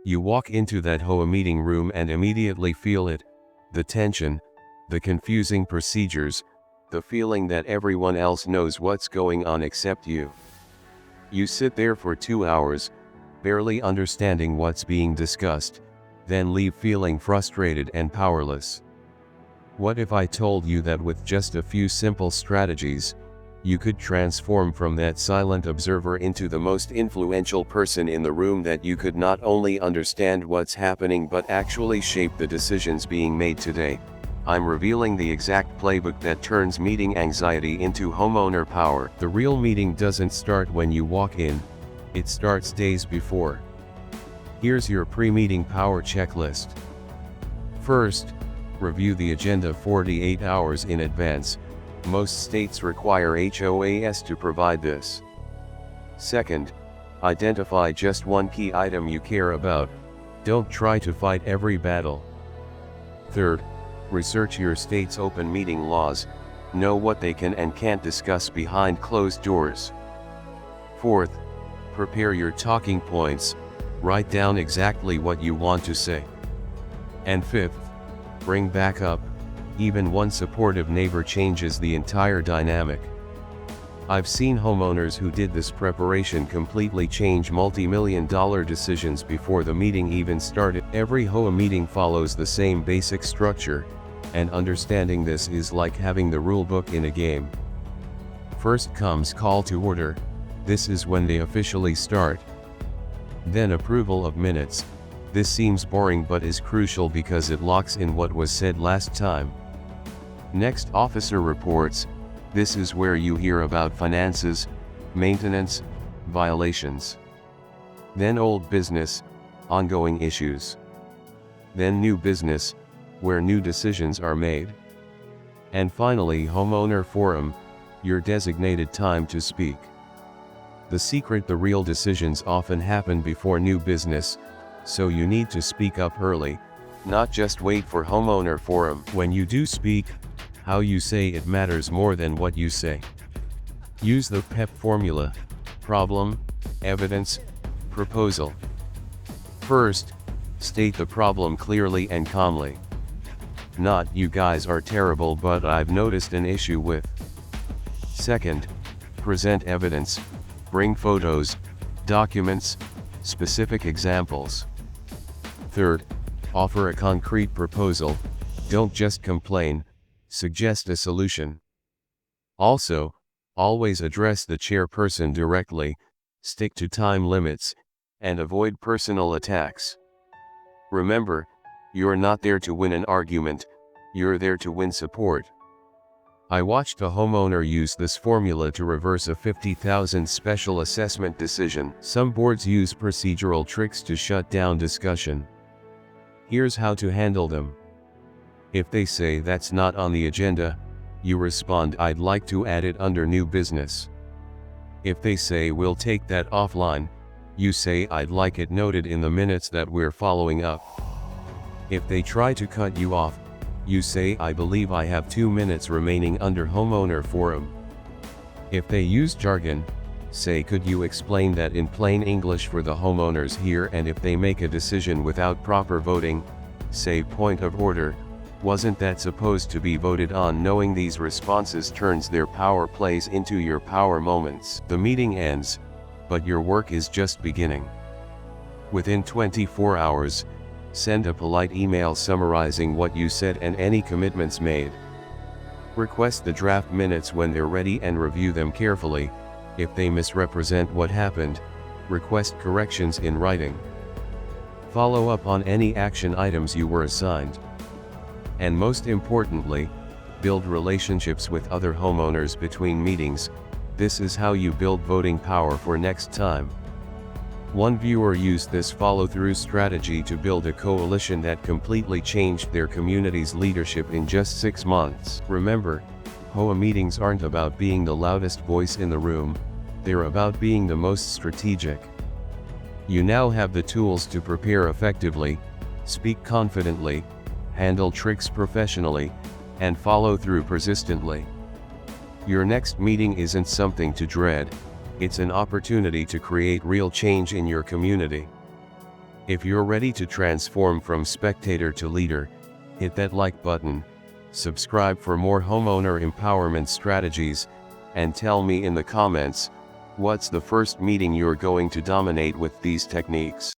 You walk into that HOA meeting room and immediately feel it, the tension, the confusing procedures, the feeling that everyone else knows what's going on except you. You sit there for 2 hours, barely understanding what's being discussed, then leave feeling frustrated and powerless. What if I told you that with just a few simple strategies, you could transform from that silent observer into the most influential person in the room, that you could not only understand what's happening but actually shape the decisions being made today? I'm revealing the exact playbook that turns meeting anxiety into homeowner power. The real meeting doesn't start when you walk in, it starts days before. Here's your pre-meeting power checklist. First, review the agenda 48 hours in advance. Most states require HOAs to provide this. Second, identify just one key item you care about. Don't try to fight every battle. Third, research your state's open meeting laws. Know what they can and can't discuss behind closed doors. Fourth, prepare your talking points. Write down exactly what you want to say. And fifth, bring backup. Even one supportive neighbor changes the entire dynamic. I've seen homeowners who did this preparation completely change multi-million-dollar decisions before the meeting even started. Every HOA meeting follows the same basic structure, and understanding this is like having the rulebook in a game. First comes call to order. This is when they officially start. Then approval of minutes. This seems boring but is crucial because it locks in what was said last time. Next, officer reports. This is where you hear about finances, maintenance, violations. Then old business, ongoing issues. Then new business, where new decisions are made. And finally, homeowner forum, your designated time to speak. The secret: the real decisions often happen before new business, so you need to speak up early, not just wait for homeowner forum. When you do speak, how you say it matters more than what you say. Use the PEP formula: problem, evidence, proposal. First, state the problem clearly and calmly. Not "you guys are terrible but I've noticed an issue with." Second, present evidence. Bring photos, documents, specific examples. Third, offer a concrete proposal. Don't just complain, suggest a solution. Also, always address the chairperson directly, stick to time limits, and avoid personal attacks. Remember, you're not there to win an argument, you're there to win support. I watched a homeowner use this formula to reverse a $50,000 special assessment decision. Some boards use procedural tricks to shut down discussion. Here's how to handle them. If they say that's not on the agenda, you respond, "I'd like to add it under new business." If they say "we'll take that offline," you say, "I'd like it noted in the minutes that we're following up." If they try to cut you off, you say, "I believe I have 2 minutes remaining under homeowner forum." If they use jargon, say, "Could you explain that in plain English for the homeowners here?" And if they make a decision without proper voting, say, "Point of order, wasn't that supposed to be voted on?" Knowing these responses turns their power plays into your power moments. The meeting ends, but your work is just beginning. Within 24 hours, send a polite email summarizing what you said and any commitments made. Request the draft minutes when they're ready and review them carefully. If they misrepresent what happened, request corrections in writing. Follow up on any action items you were assigned. And most importantly, build relationships with other homeowners between meetings. This is how you build voting power for next time. One viewer used this follow-through strategy to build a coalition that completely changed their community's leadership in just 6 months. Remember, HOA meetings aren't about being the loudest voice in the room, they're about being the most strategic. You now have the tools to prepare effectively, speak confidently, handle tricks professionally, and follow through persistently. Your next meeting isn't something to dread. It's an opportunity to create real change in your community. If you're ready to transform from spectator to leader, hit that like button, subscribe for more homeowner empowerment strategies, and tell me in the comments, what's the first meeting you're going to dominate with these techniques?